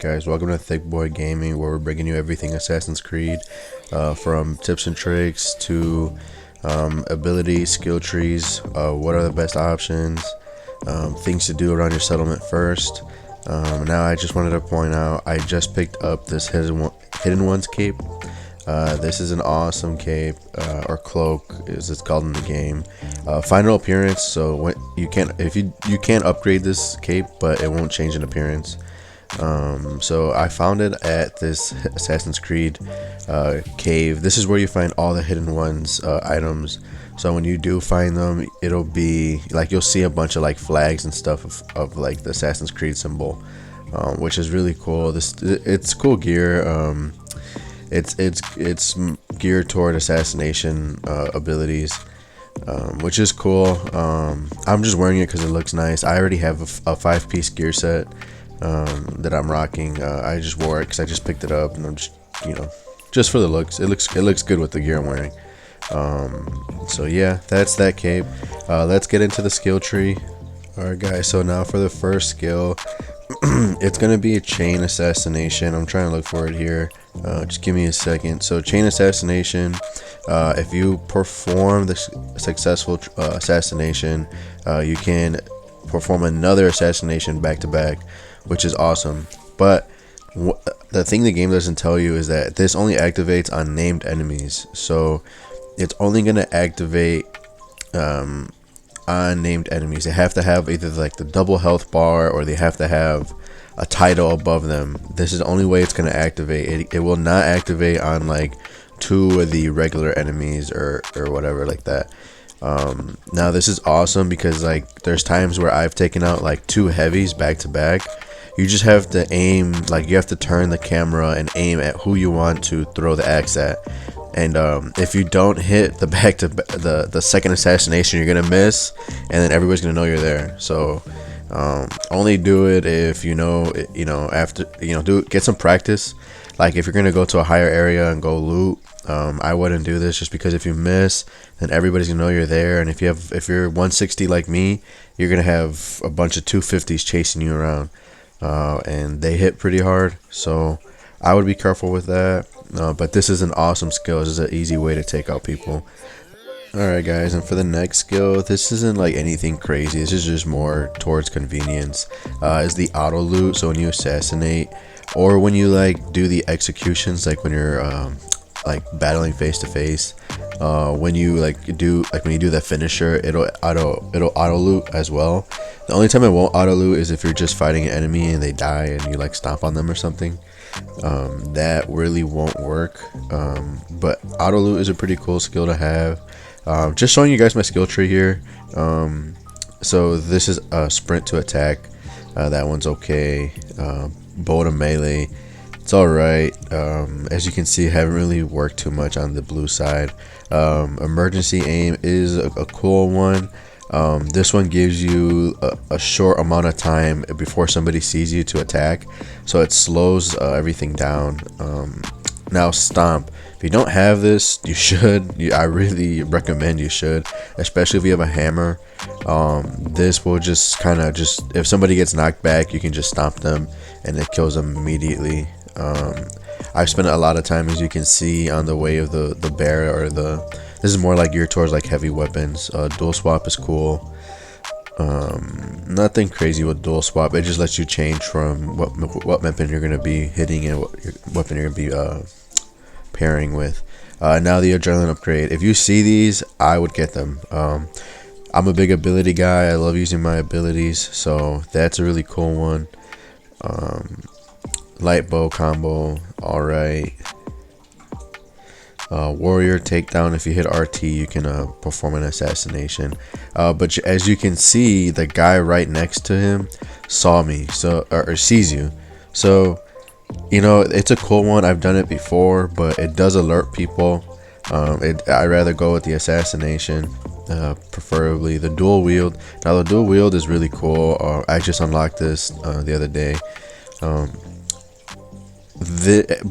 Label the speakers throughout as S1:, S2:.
S1: guys, welcome to Thick Boy Gaming, where we're bringing you everything Assassin's Creed, from tips and tricks to abilities, skill trees, what are the best options, things to do around your settlement first. Now I just wanted to point out, I just picked up this Hidden Ones cape. This is an awesome cape, or cloak as it's called in the game. Final appearance, so when you can't upgrade this cape, but it won't change in appearance. So I found it at this Assassin's Creed cave. This is where you find all the Hidden Ones items. So when you do find them, it'll be like you'll see a bunch of like flags and stuff of like the Assassin's Creed symbol, which is really cool. It's cool gear. It's geared toward assassination abilities, which is cool. I'm just wearing it because it looks nice. I already have a 5-piece gear set that I'm rocking. I just wore it because I just picked it up, and I'm just for the looks. It looks good with the gear I'm wearing. So yeah, that's that cape. Let's get into the skill tree. Alright guys, so now for the first skill, it's gonna be a chain assassination. I'm trying to look for it here. Just give me a second. So chain assassination, if you perform the successful assassination, you can perform another assassination back to back, which is awesome. But the thing the game doesn't tell you is that this only activates on named enemies. So it's only gonna activate on named enemies. They have to have either like the double health bar, or they have to have a title above them. This is the only way it's going to activate. It will not activate on like 2 of the regular enemies or whatever like that. Now this is awesome because like there's times where I've taken out like 2 heavies back to back. You just have to aim, like you have to turn the camera and aim at who you want to throw the axe at. And if you don't hit the second assassination, you're gonna miss, and then everybody's gonna know you're there. So only do it if after get some practice. Like if you're gonna go to a higher area and go loot, I wouldn't do this, just because if you miss, then everybody's gonna know you're there. And if you're 160 like me, you're gonna have a bunch of 250s chasing you around, and they hit pretty hard. So I would be careful with that. But this is an awesome skill. This is an easy way to take out people. Alright guys, and for the next skill, this isn't like anything crazy. This is just more towards convenience. Is the auto loot. So when you assassinate, or when you like do the executions, like when you're like battling face to face, when you do that finisher, it'll auto loot as well. The only time it won't auto loot is if you're just fighting an enemy and they die and you like stomp on them or something. That really won't work. But auto loot is a pretty cool skill to have. Just showing you guys my skill tree here. So this is a sprint to attack. That one's okay. Bow to melee, it's alright. As you can see, I haven't really worked too much on the blue side. Emergency aim is a cool one. This one gives you a short amount of time before somebody sees you to attack, so it slows everything down. Now stomp, if you don't have this, you should. I really recommend you should, especially if you have a hammer. This will just if somebody gets knocked back, you can just stomp them and it kills them immediately. I've spent a lot of time, as you can see, on the way of the bear, or this is more like geared towards like heavy weapons. Dual swap is cool. Nothing crazy with dual swap. It just lets you change from what weapon you're gonna be hitting and what weapon you're gonna be pairing with. Now the adrenaline upgrade. If you see these, I would get them. I'm a big ability guy. I love using my abilities, so that's a really cool one. Light bow combo, alright. Warrior takedown. If you hit RT, you can perform an assassination. But as you can see, the guy right next to him saw me, or sees you. So it's a cool one. I've done it before, but it does alert people. I'd rather go with the assassination, preferably the dual wield. Now the dual wield is really cool. I just unlocked this the other day.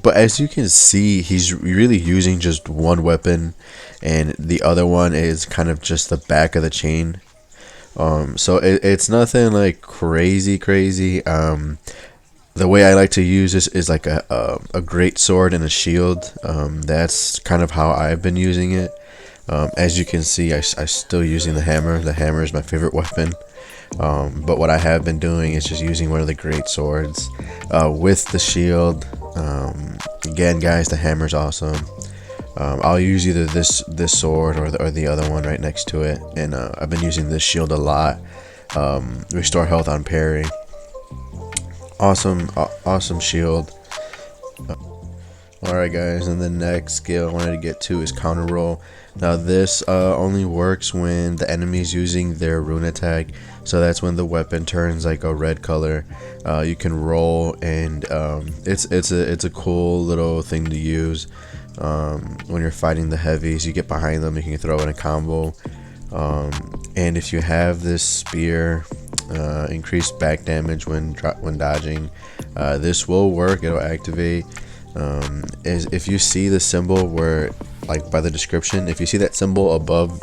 S1: But as you can see, he's really using just one weapon, and the other one is kind of just the back of the chain. So it's nothing like crazy. The way I like to use this is like a great sword and a shield. That's kind of how I've been using it. As you can see, I still using the hammer. The hammer is my favorite weapon. But what I have been doing is just using one of the great swords with the shield. Again, guys, the hammer's awesome. I'll use either this sword or the other one right next to it, and I've been using this shield a lot. Restore health on parry. Awesome shield. Alright guys, and the next skill I wanted to get to is counter roll. Now this only works when the enemy is using their rune attack, so that's when the weapon turns like a red color. You can roll, and it's a cool little thing to use when you're fighting the heavies. You get behind them, you can throw in a combo, and if you have this spear, increased back damage when dodging, this will work. It'll activate. Is if you see the symbol where, like by the description, if you see that symbol above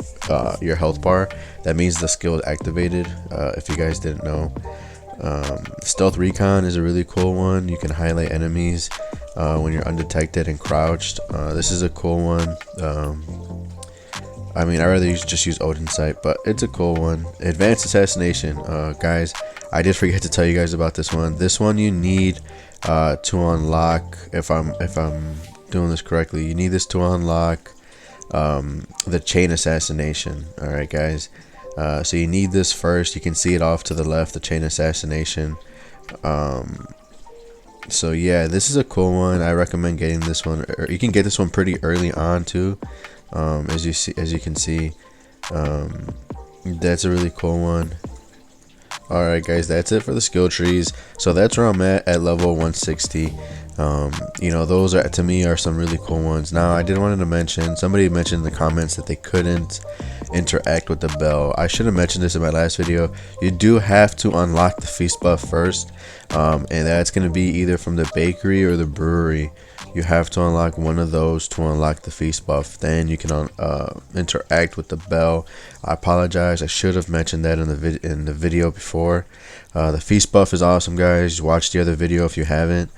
S1: your health bar, that means the skill is activated. If you guys didn't know, stealth recon is a really cool one. You can highlight enemies when you're undetected and crouched. This is a cool one. I mean, I'd rather just use Odin's Sight, but it's a cool one. Advanced assassination, guys. I did forget to tell you guys about this one. This one you need to unlock. If I'm doing this correctly, you need this to unlock the chain assassination. All right, guys. So you need this first. You can see it off to the left, the chain assassination. So yeah, this is a cool one. I recommend getting this one. You can get this one pretty early on too. As you can see, that's a really cool one. Alright guys, that's it for the skill trees. So that's where I'm at level 160. You know, those are, to me, are some really cool ones. Now I did want to mention, somebody mentioned in the comments that they couldn't interact with the bell. I should have mentioned this in my last video. You do have to unlock the feast buff first, and that's going to be either from the bakery or the brewery. You have to unlock one of those to unlock the feast buff. Then you can interact with the bell. I apologize. I should have mentioned that in the video before. The feast buff is awesome, guys. Watch the other video if you haven't.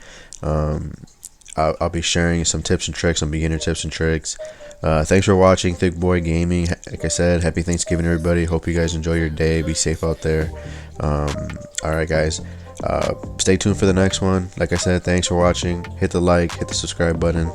S1: I'll be sharing some tips and tricks, some beginner tips and tricks. Thanks for watching Thick Boy Gaming. Like I said, happy Thanksgiving, everybody. Hope you guys enjoy your day. Be safe out there. Alright, guys. Stay tuned for the next one. Like I said, thanks for watching. Hit the like, hit the subscribe button.